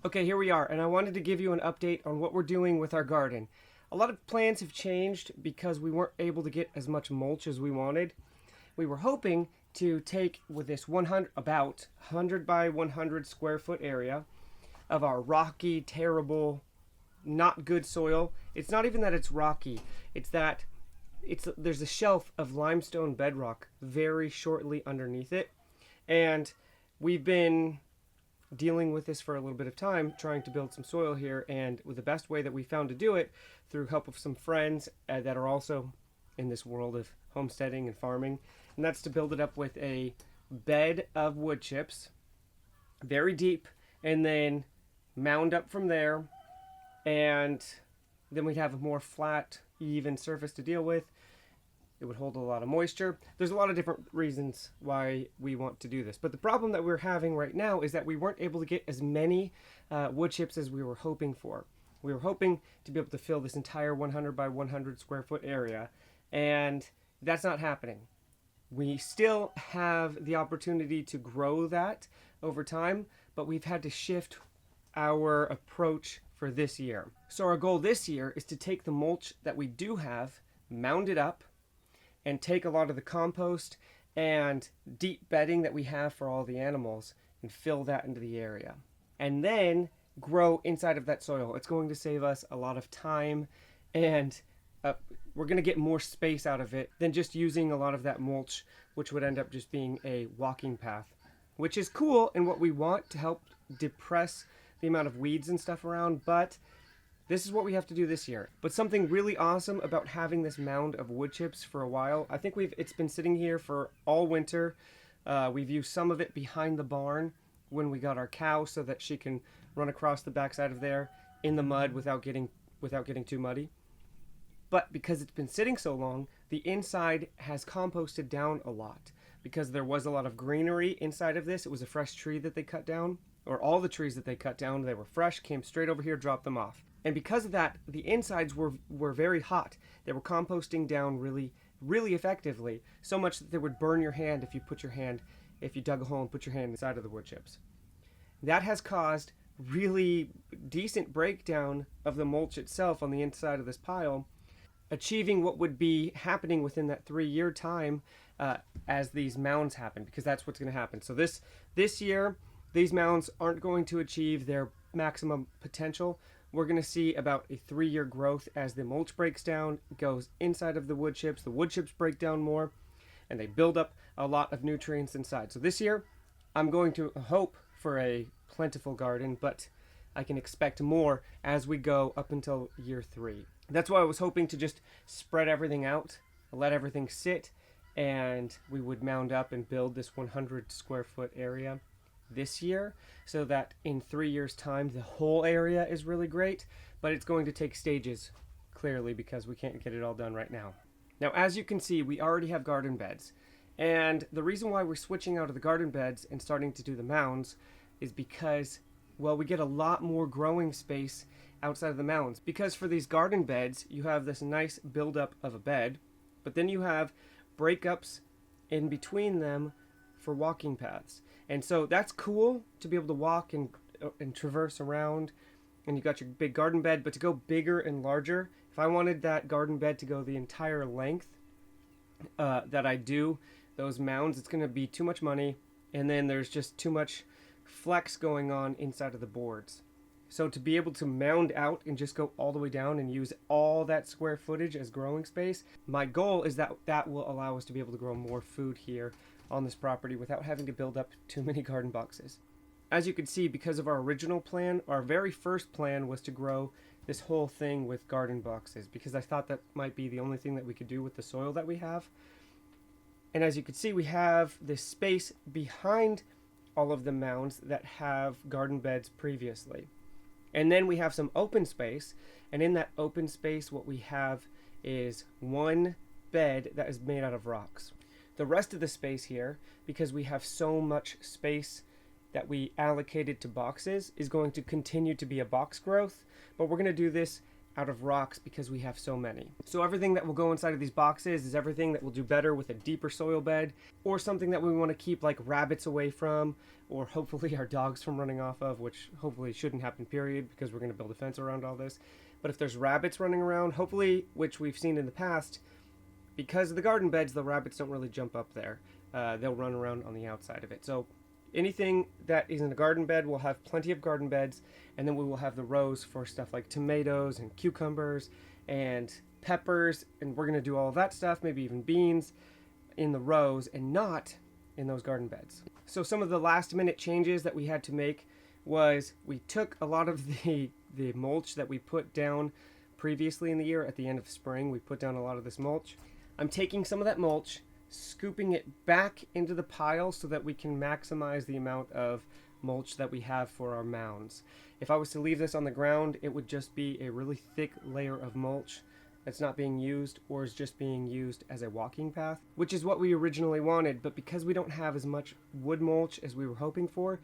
Okay, here we are, and I wanted to give you an update on what we're doing with our garden. A lot of plans have changed because we weren't able to get as much mulch as we wanted. We were hoping to take with this about 100 by 100 square foot area of our rocky, terrible, not good soil. It's not even that it's rocky, it's that there's a shelf of limestone bedrock very shortly underneath it, and we've been dealing with this for a little bit of time, trying to build some soil here. And with the best way that we found to do it, through help of some friends that are also in this world of homesteading and farming, and that's to build it up with a bed of wood chips, very deep, and then mound up from there, and then we'd have a more flat, even surface to deal with. It would hold a lot of moisture. There's a lot of different reasons why we want to do this. But the problem that we're having right now is that we weren't able to get as many wood chips as we were hoping for. We were hoping to be able to fill this entire 100 by 100 square foot area, and that's not happening. We still have the opportunity to grow that over time, but we've had to shift our approach for this year. So our goal this year is to take the mulch that we do have, mound it up, and take a lot of the compost and deep bedding that we have for all the animals and fill that into the area. And then grow inside of that soil. It's going to save us a lot of time, and we're going to get more space out of it than just using a lot of that mulch, which would end up just being a walking path, which is cool and what we want to help depress the amount of weeds and stuff around, but this is what we have to do this year. But something really awesome about having this mound of wood chips for a while, I think it's been sitting here for all winter. We've used some of it behind the barn when we got our cow so that she can run across the backside of there in the mud without getting too muddy. But because it's been sitting so long, the inside has composted down a lot because there was a lot of greenery inside of this. It was a fresh tree that they cut down, or all the trees that they cut down, they were fresh, came straight over here, dropped them off. And because of that, the insides were very hot. They were composting down really, really effectively, so much that they would burn your hand if you dug a hole and put your hand inside of the wood chips. That has caused really decent breakdown of the mulch itself on the inside of this pile, achieving what would be happening within that 3-year time as these mounds happen, because that's what's going to happen. So this year, these mounds aren't going to achieve their maximum potential. We're going to see about a 3-year growth as the mulch breaks down, goes inside of the wood chips break down more, and they build up a lot of nutrients inside. So this year, I'm going to hope for a plentiful garden, but I can expect more as we go up until year 3. That's why I was hoping to just spread everything out, let everything sit, and we would mound up and build this 100 square foot area this year, so that in 3 years time the whole area is really great. But it's going to take stages, clearly, because we can't get it all done right now. Now, as you can see, we already have garden beds, and the reason why we're switching out of the garden beds and starting to do the mounds is because, well, we get a lot more growing space outside of the mounds. Because for these garden beds, you have this nice buildup of a bed, but then you have breakups in between them for walking paths. And so that's cool to be able to walk and traverse around, and you got your big garden bed. But to go bigger and larger, if I wanted that garden bed to go the entire length that I do those mounds, it's going to be too much money, and then there's just too much flex going on inside of the boards. So to be able to mound out and just go all the way down and use all that square footage as growing space, my goal is that will allow us to be able to grow more food here on this property without having to build up too many garden boxes. As you can see, because of our original plan, our very first plan was to grow this whole thing with garden boxes, because I thought that might be the only thing that we could do with the soil that we have. And as you can see, we have this space behind all of the mounds that have garden beds previously. And then we have some open space, and in that open space what we have is one bed that is made out of rocks. The rest of the space here, because we have so much space that we allocated to boxes, is going to continue to be a box growth, but we're going to do this out of rocks because we have so many. So everything that will go inside of these boxes is everything that will do better with a deeper soil bed, or something that we want to keep like rabbits away from, or hopefully our dogs from running off of, which hopefully shouldn't happen, period, because we're going to build a fence around all this. But if there's rabbits running around, hopefully, which we've seen in the past, because of the garden beds, the rabbits don't really jump up there. They'll run around on the outside of it. So anything that is in a garden bed will have plenty of garden beds, and then we will have the rows for stuff like tomatoes and cucumbers and peppers, and we're going to do all of that stuff, maybe even beans, in the rows and not in those garden beds. So some of the last minute changes that we had to make was we took a lot of the mulch that we put down previously in the year. At the end of spring, we put down a lot of this mulch. I'm taking some of that mulch, scooping it back into the pile so that we can maximize the amount of mulch that we have for our mounds. If I was to leave this on the ground, it would just be a really thick layer of mulch that's not being used, or is just being used as a walking path, which is what we originally wanted. But because we don't have as much wood mulch as we were hoping for,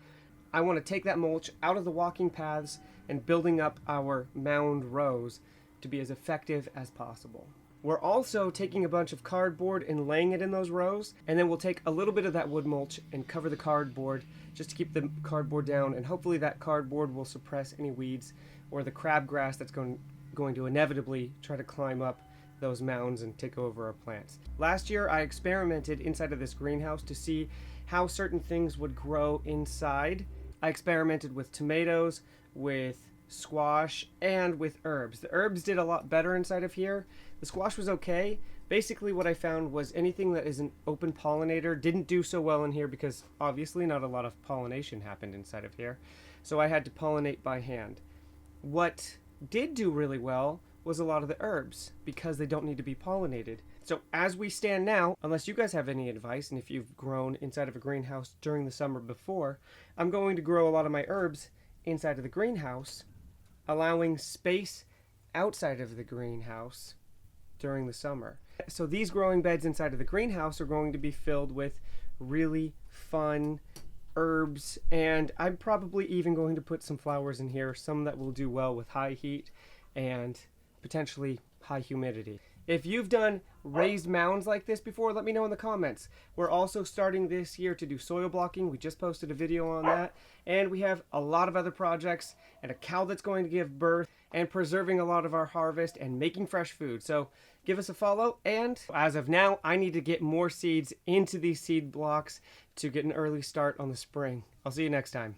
I want to take that mulch out of the walking paths and building up our mound rows to be as effective as possible. We're also taking a bunch of cardboard and laying it in those rows, and then we'll take a little bit of that wood mulch and cover the cardboard just to keep the cardboard down, and hopefully that cardboard will suppress any weeds or the crabgrass that's going to inevitably try to climb up those mounds and take over our plants. Last year I experimented inside of this greenhouse to see how certain things would grow inside. I experimented with tomatoes, with squash, and with herbs. The herbs did a lot better inside of here. The squash was okay. Basically what I found was anything that is an open pollinator didn't do so well in here because obviously not a lot of pollination happened inside of here. So I had to pollinate by hand. What did do really well was a lot of the herbs because they don't need to be pollinated. So as we stand now, unless you guys have any advice, and if you've grown inside of a greenhouse during the summer before, I'm going to grow a lot of my herbs inside of the greenhouse, allowing space outside of the greenhouse during the summer. So these growing beds inside of the greenhouse are going to be filled with really fun herbs, and I'm probably even going to put some flowers in here, some that will do well with high heat and potentially high humidity. If you've done raised mounds like this before, let me know in the comments. We're also starting this year to do soil blocking. We just posted a video on that. And we have a lot of other projects, and a cow that's going to give birth, and preserving a lot of our harvest and making fresh food. So give us a follow. And as of now, I need to get more seeds into these seed blocks to get an early start on the spring. I'll see you next time.